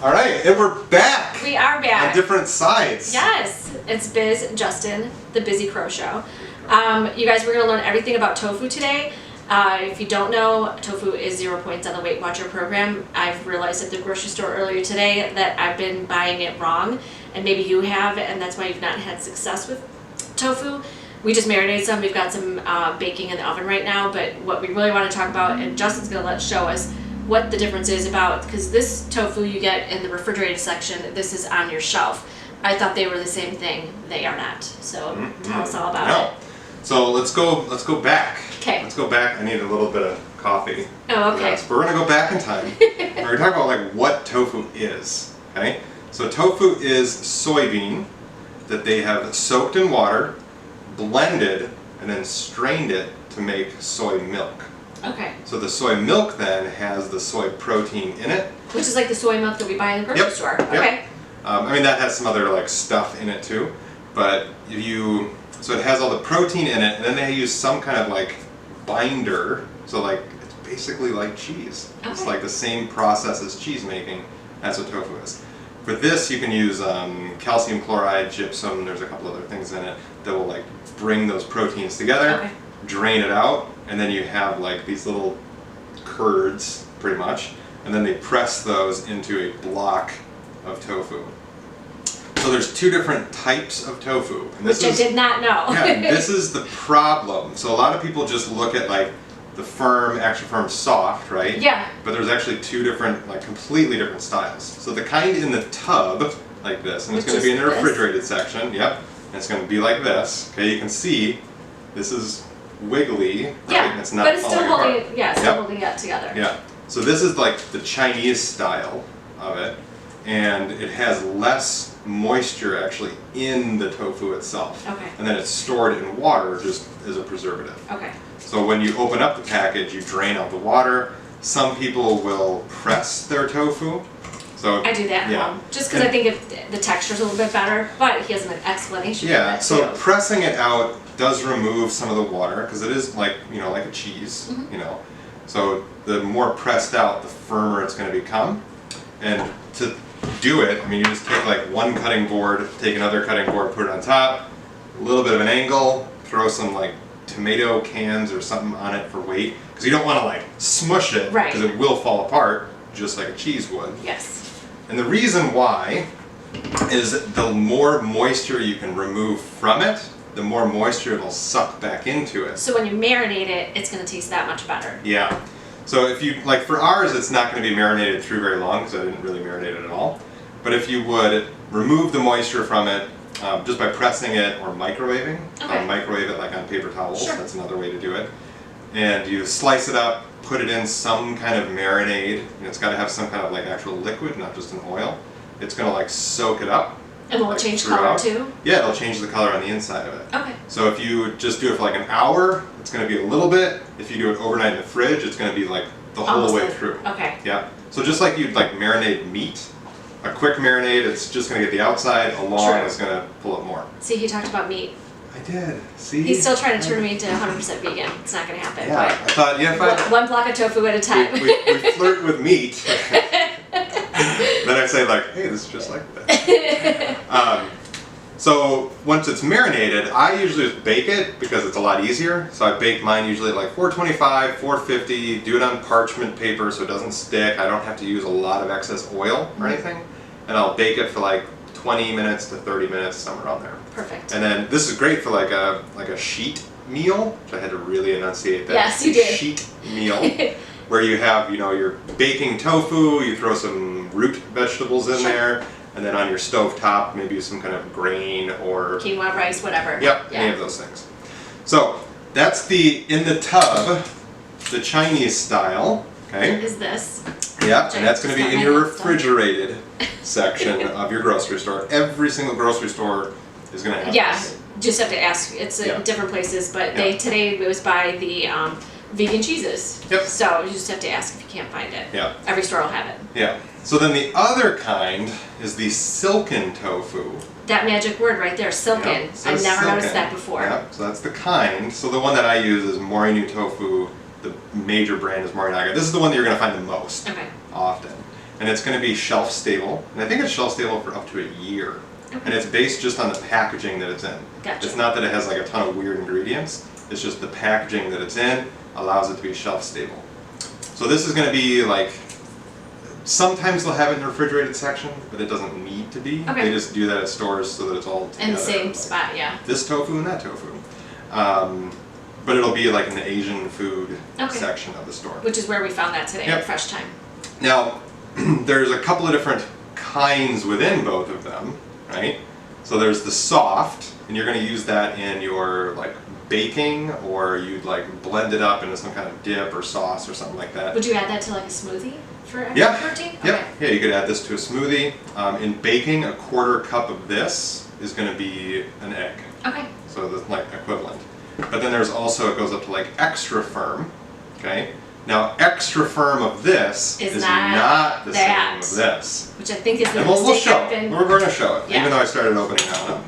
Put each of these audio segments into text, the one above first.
All right, and we're back. We are back. On different sides. Yes, it's Biz, Justin, the BizzyCrow Show. You guys, we're going to learn everything about tofu today. If you don't know, tofu is 0 points on the Weight Watcher program. I've realized at the grocery store earlier today that I've been buying it wrong, and maybe you have, and that's why you've not had success with tofu. We just marinated some. We've got some baking in the oven right now, but what we really want to talk about, and Justin's going to show us what the difference is about, because this tofu you get in the refrigerated section, this is on your shelf. I thought they were the same thing. They are not. So tell us all about it. So let's go back. Okay. Let's go back. I need a little bit of coffee. Oh, okay. Yes, but we're gonna go back in time. We're gonna talk about like what tofu is. Okay. So tofu is soybean that they have soaked in water, blended, and then strained it to make soy milk. Okay. So the soy milk then has the soy protein in it. Which is like the soy milk that we buy in the grocery store. Okay. Yep. I mean that has some other like stuff in it too, but so it has all the protein in it, and then they use some kind of like binder. So like it's basically like cheese. Okay. It's like the same process as cheese making. That's what tofu is. For this, you can use calcium chloride, gypsum. There's a couple other things in it that will like bring those proteins together. Okay. Drain it out, and then you have like these little curds, pretty much, and then they press those into a block of tofu. So there's two different types of tofu. Which I did not know. Yeah, this is the problem. So a lot of people just look at like the firm, extra firm, soft, right? Yeah. But there's actually two different, like completely different styles. So the kind in the tub, like this, and it's going to be in the refrigerated section, yep, and it's going to be like this. Okay, you can see this is wiggly, right? Yeah, And it's not but it's still falling holding apart. it, yeah, still holding it together. Yeah. So this is like the Chinese style of it, and it has less moisture actually in the tofu itself. Okay. And then it's stored in water just as a preservative. Okay. So when you open up the package, you drain out the water. Some people will press their tofu. So I do that at home, just because I think the texture's a little bit better, but he has an explanation for that so too. pressing it out does remove some of the water, because it is like, like a cheese, So the more pressed out, the firmer it's going to become. And to do it, I mean, you just take like one cutting board, take another cutting board, put it on top, a little bit of an angle, throw some like tomato cans or something on it for weight, because you don't want to like smush it, because it will fall apart just like a cheese would. Yes. And the reason why is the more moisture you can remove from it, the more moisture it'll suck back into it. So when you marinate it, it's going to taste that much better. Yeah. So if you, like for ours, it's not going to be marinated through very long, because I didn't really marinate it at all. But if you would remove the moisture from it just by pressing it or microwaving, microwave it like on paper towels, that's another way to do it. And you slice it up, put it in some kind of marinade, and it's got to have some kind of like actual liquid, not just an oil. It's going to like soak it up. And will it change color too? Yeah, it'll change the color on the inside of it. Okay. So if you just do it for like an hour, it's going to be a little bit. If you do it overnight in the fridge, it's going to be like the whole way through. Okay. Yeah. So just like you'd like marinate meat, a quick marinade, it's just going to get the outside. A long is going to pull it more. See, he talked about meat. I did. See? He's still trying to turn me into 100% vegan. It's not going to happen. Yeah, I thought, if one block of tofu at a time. we flirt with meat. Then I say like, hey, this is just like that. So once it's marinated, I usually just bake it because it's a lot easier. So I bake mine usually at like 425, 450, do it on parchment paper so it doesn't stick. I don't have to use a lot of excess oil or anything. And I'll bake it for like 20 minutes to 30 minutes, somewhere around there. Perfect. And then this is great for like a sheet meal, which I had to really enunciate that. Yes, you did. Sheet meal. Where you have, you're baking tofu, you throw some root vegetables in there, and then on your stove top, maybe some kind of grain or quinoa, rice, whatever. Yep, any of those things. So that's the in the tub, the Chinese style. Okay. Is this? Yeah, and that's going to be in your refrigerated section of your grocery store. Every single grocery store is going to have this. Just have to ask. It's in different places, but today it was by the vegan cheeses. Yep. So you just have to ask if you can't find it. Yeah. Every store will have it. Yeah. So then the other kind is the silken tofu. That magic word right there, silken. Yep. So I've never silken. noticed that before. Yeah. So that's the kind. So the one that I use is Morinu tofu. The major brand is Morinaga. This is the one that you're going to find the most often. and it's going to be shelf stable. And I think it's shelf stable for up to a year. Okay. And it's based just on the packaging that it's in. Gotcha. It's not that it has like a ton of weird ingredients. It's just the packaging that it's in allows it to be shelf stable. So this is going to be like, sometimes they'll have it in the refrigerated section, but it doesn't need to be. Okay. They just do that at stores so that it's all together. In the same like, spot, yeah. This tofu and that tofu. But it'll be like in the Asian food section of the store. Which is where we found that today at Fresh Time. Now, there's a couple of different kinds within both of them, right? So there's the soft, and you're going to use that in your like baking, or you'd like blend it up into some kind of dip or sauce or something like that. Would you add that to like a smoothie for extra protein? Yeah, Okay. yeah, you could add this to a smoothie. In baking, a 1/4 cup of this is going to be an egg. Okay. So that's like equivalent. But then there's also, it goes up to like extra firm, okay? Now, extra firm of this is not the same as this. Which I think is the And we'll mistake show I've it. been... We're going to show it, Yeah. even though I started opening that one up.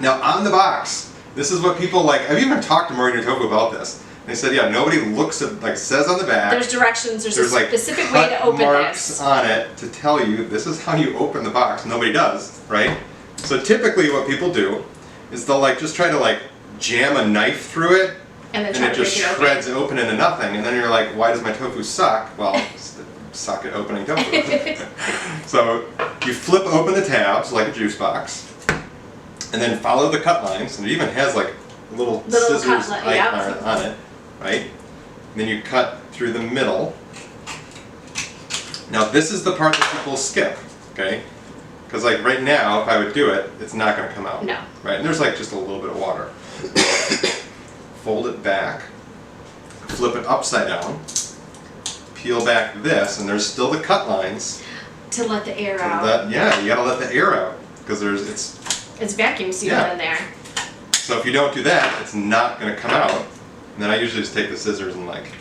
Now, on the box, this is what people like. I've even talked to Marinated Tofu about this. They said, yeah, nobody looks at, like, says on the back. There's directions, there's a like specific way to open marks this. on it to tell you this is how you open the box. Nobody does, right? So typically what people do is they'll like just try to like jam a knife through it, And then and it just shreds open into nothing. And then you're like, why does my tofu suck? Well, suck at opening tofu. So you flip open the tabs like a juice box, and then follow the cut lines. And it even has like a little scissors icon on it, right? And then you cut through the middle. Now this is the part that people skip, okay? Because like right now, if I would do it, it's not going to come out. No. Right, and there's like just a little bit of water. Fold it back, flip it upside down, peel back this, and there's still the cut lines. To let the air out. Yeah, you gotta let the air out, because it's vacuum sealed in there. So if you don't do that, it's not gonna come out. And then I usually just take the scissors and like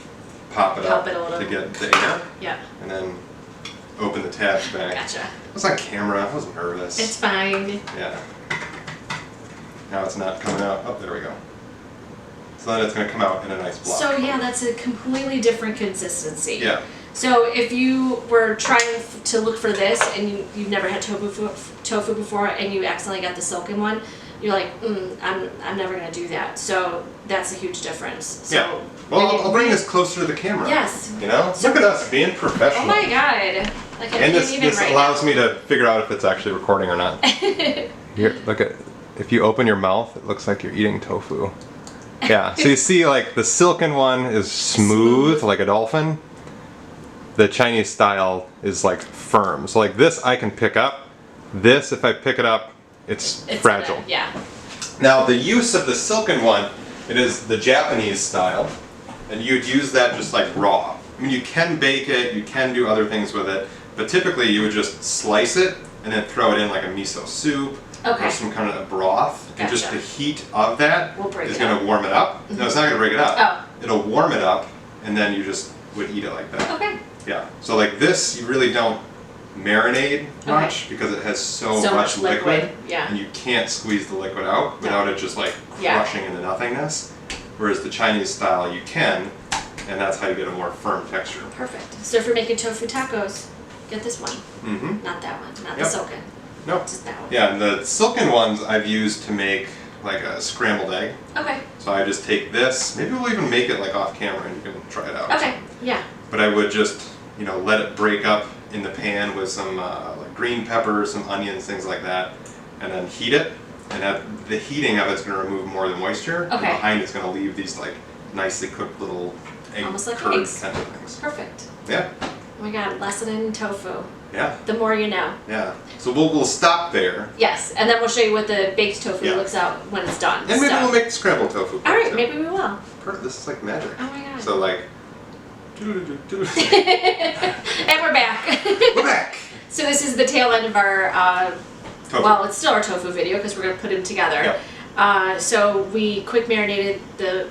pop it up to get the air. Yeah. And then open the tabs back. Gotcha. I was on camera, I was nervous. It's fine. Yeah. Now it's not coming out. Oh, there we go. So then it's going to come out in a nice block. So yeah, that's a completely different consistency. Yeah. So if you were trying to look for this and you've never had tofu before and you accidentally got the Silken one, you're like, I'm never going to do that. So that's a huge difference. So yeah. Well, I'll bring this closer to the camera. Yes. You know? Look at us being professional. Oh my god. Like, and this allows me to figure out if it's actually recording or not. Here, look at, if you open your mouth, it looks like you're eating tofu. Yeah, so you see like the Silken one is smooth like a dolphin. The Chinese style is like firm. So like this I can pick up. This, if I pick it up, it's fragile. Yeah. Now the use of the Silken one, it is the Japanese style. And you'd use that just like raw. I mean, you can bake it, you can do other things with it, but typically you would just slice it and then throw it in like a miso soup or some kind of broth. Gotcha. And just the heat of that is going to warm it up. Mm-hmm. No, it's not going to break it up. Oh. It'll warm it up, and then you just would eat it like that. Okay. Yeah. So like this, you really don't marinate much because it has so much liquid. Yeah. And you can't squeeze the liquid out without it just like crushing into nothingness. Whereas the Chinese style, you can, and that's how you get a more firm texture. Perfect. So if you're making tofu tacos, get this one. Mm-hmm. Not that one. Not the Silken. Nope. Just that one. Yeah, and the Silken ones I've used to make like a scrambled egg. Okay. So I just take this. Maybe we'll even make it like off camera and you can try it out. Okay. Yeah. But I would just, let it break up in the pan with some like green peppers, some onions, things like that, and then heat it. And the heating of it's going to remove more of the moisture. Okay. And behind it's going to leave these like nicely cooked little egg almost like curd eggs. kind of things. Perfect. Yeah. Oh my god, lesson in tofu. Yeah. The more you know. Yeah. So we'll stop there. Yes, and then we'll show you what the baked tofu looks out when it's done. And maybe we'll make the scrambled tofu. All right, maybe we will. This is like magic. Oh my god. So like. And we're back. We're back. So this is the tail end of our, Tofu. well, it's still our tofu video because we're going to put them together. Yep. So we quick marinated the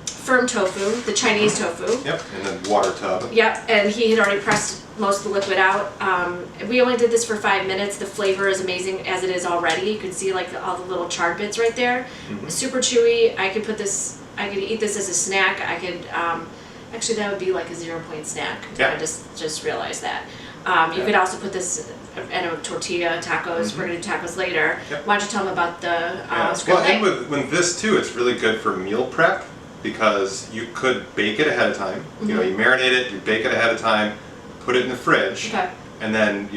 firm tofu, the Chinese tofu. Yep, and then water tub. Yep, and he had already pressed most of the liquid out. We only did this for 5 minutes. The flavor is amazing as it is already. You can see like all the little charred bits right there. Mm-hmm. Super chewy. I could eat this as a snack. I could Actually, that would be like a 0 point snack. Yeah. I just realized that. You could also put this in a tortilla tacos. We're gonna do tacos later. Yep. Why don't you tell them about the Well, scrambled egg? and with this too, it's really good for meal prep because you could bake it ahead of time. You know, you marinate it, you bake it ahead of time, put it in the fridge, Okay. and then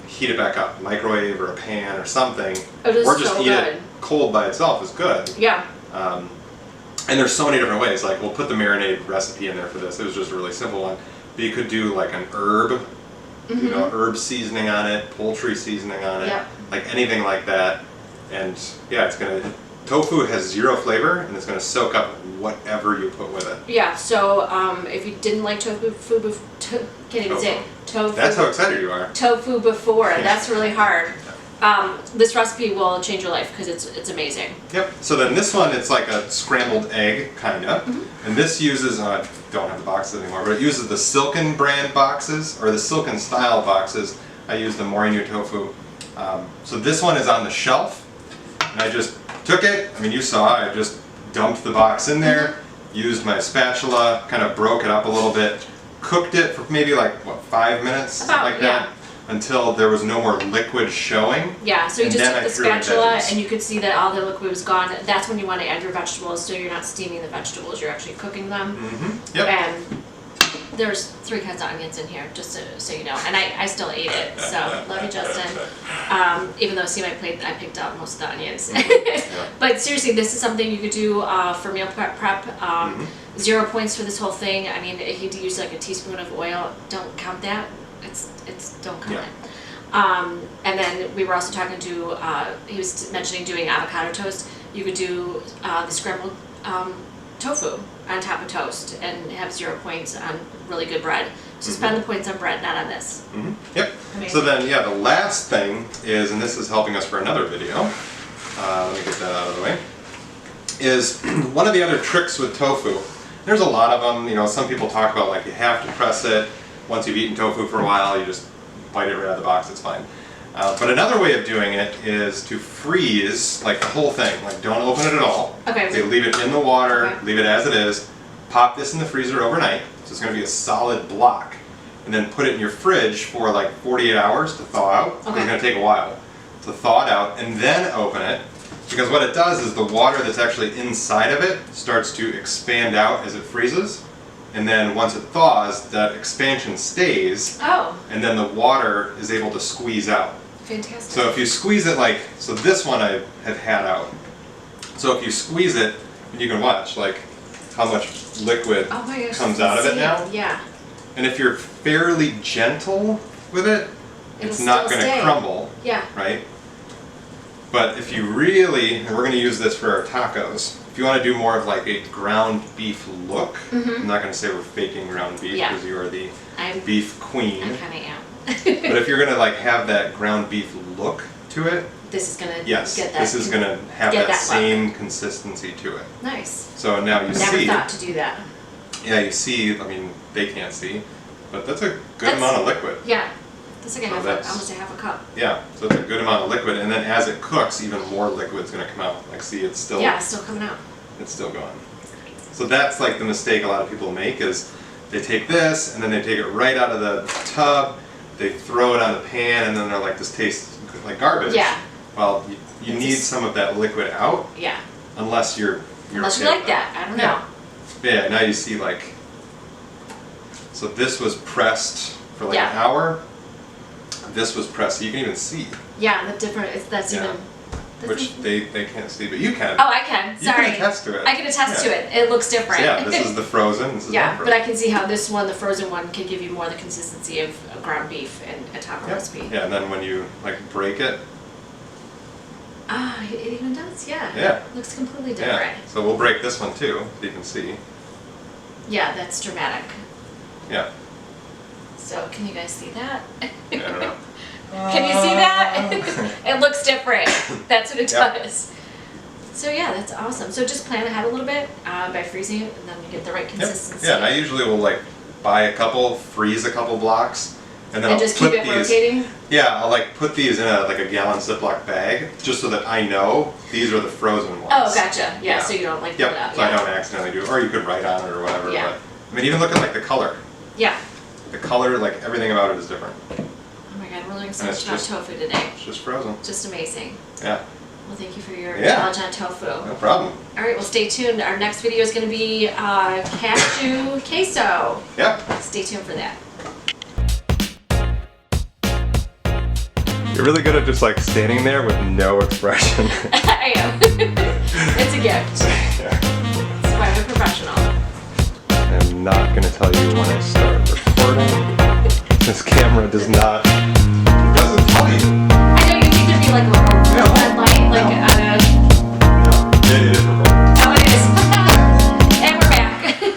heat it back up, microwave or a pan or something, It is or just so eat good. it cold by itself is good. Yeah. And there's so many different ways. Like we'll put the marinade recipe in there for this. It was just a really simple one. But you could do like an herb, herb seasoning on it, poultry seasoning on it, Yep. like anything like that. And yeah, tofu has zero flavor and it's gonna soak up whatever you put with it. Yeah. So if you didn't like tofu, can't even say it. Tofu. That's how excited you are. Tofu before. That's really hard. This recipe will change your life because it's amazing. Yep. So then this one, it's like a scrambled egg, kinda. And this uses, I don't have the boxes anymore, but it uses the Silken brand boxes, or the Silken style boxes. I use the Morinu tofu. So this one is on the shelf, and I just took it, I mean you saw, I just dumped the box in there, used my spatula, kind of broke it up a little bit, cooked it for maybe like, 5 minutes? About, Like that. Until there was no more liquid showing. Yeah, so you just took the threw in spatula veggies. and you could see that all the liquid was gone. That's when you want to add your vegetables, so you're not steaming the vegetables, you're actually cooking them. Yep. And there's 3 kinds of onions in here, just so you know. And I still ate it, so love you, Justin. Even though, see my plate, I picked out most of the onions. But seriously, this is something you could do for meal prep. 0 points for this whole thing. I mean, if you use like a teaspoon of oil, don't count that. It's don't count it. And then we were also talking to, he was mentioning doing avocado toast. You could do the scrambled tofu on top of toast and have 0 points on really good bread. So spend the points on bread, not on this. Yep. Amazing. So then, the last thing is, and this is helping us for another video, let me get that out of the way, is one of the other tricks with tofu. There's a lot of them, some people talk about like you have to press it. Once you've eaten tofu for a while, you just bite it right out of the box, it's fine. But another way of doing it is to freeze like the whole thing. Like don't open it at all. Okay. So leave it in the water, Okay. leave it as it is. Pop this in the freezer overnight. So it's going to be a solid block. And then put it in your fridge for like 48 hours to thaw out. Okay. It's going to take a while to thaw it out and then open it. Because what it does is the water that's actually inside of it starts to expand out as it freezes. And then once it thaws, that expansion stays, Oh, and then the water is able to squeeze out. fantastic. So if you squeeze it like, so this one I have had out. So if you squeeze it, you can watch like how much liquid Oh my gosh, comes you out of see it now. Yeah. And if you're fairly gentle with it, it's It'll not still going to stay. crumble, Yeah. right? But if you really, and we're going to use this for our tacos, if you want to do more of like a ground beef look, I'm not going to say we're faking ground beef Yeah. because you are the I'm beef queen. I kind of am. But if you're going to like have that ground beef look to it, This is gonna yes, get that. this is going to have get that, that look. same consistency to it. Nice. So now you Never see, thought to do that. yeah, you see, I mean, they can't see, but that's a good That's- amount of liquid. Yeah. That's like So that's- almost a half a cup. Yeah, so it's a good amount of liquid, and then as it cooks, even more liquid's going to come out. Like, see, it's still, Yeah, it's still coming out. it's still going. So that's like the mistake a lot of people make is they take this and then they take it right out of the tub, they throw it on the pan, and then they're like, this tastes like garbage. Yeah. Well, you It's need just- some of that liquid out, Yeah. unless you're Unless you okay like with that. I don't know. Yeah, now you see like, so this was pressed for like Yeah. an hour. This was pressed, so you can even see, Yeah, the different. That's Yeah. even. That's which even- they can't see, but you can. Oh, I can. You Sorry. can attest to it. I can attest Yeah. to it. It looks different. So yeah, this is the frozen, this is Yeah, unfrozen. but I can see how this one, the frozen one, can give you more the consistency of ground beef and a taco recipe. Yeah, and then when you like break it, Ah, it even does. Yeah. Yeah. Looks completely yeah. different. So we'll break this one too, so you can see. Yeah, that's dramatic. Yeah, So can you guys see that? I don't know. Can you see that? It looks different. That's what it Yep. does. So yeah, that's awesome. So just plan ahead a little bit by freezing it, and then you get the right Yep. consistency. Yeah, and I usually will like buy a couple, freeze a couple blocks, and then And I'll just put keep it these. rotating. Yeah, I'll like put these in like a gallon Ziploc bag, just so that I know these are the frozen ones. Oh, gotcha. Yeah, Yeah. so you don't like pull it Yep, out. so I don't accidentally do it, or you could write on it or whatever, Yeah. but I mean, even look at like the color. Yeah. The color, like everything about it is different. Oh my god, we're learning so And much it's about just- tofu today. It's just frozen. Just amazing. Yeah. Well, thank you for your Yeah. knowledge on tofu. No problem. All right, well, stay tuned. Our next video is going to be cashew queso. Yep. Stay tuned for that. You're really good at just like standing there with no expression. I am. It's a gift. Yeah. It's why I'm a professional. I'm not gonna tell you when I start recording. This camera doesn't tell you.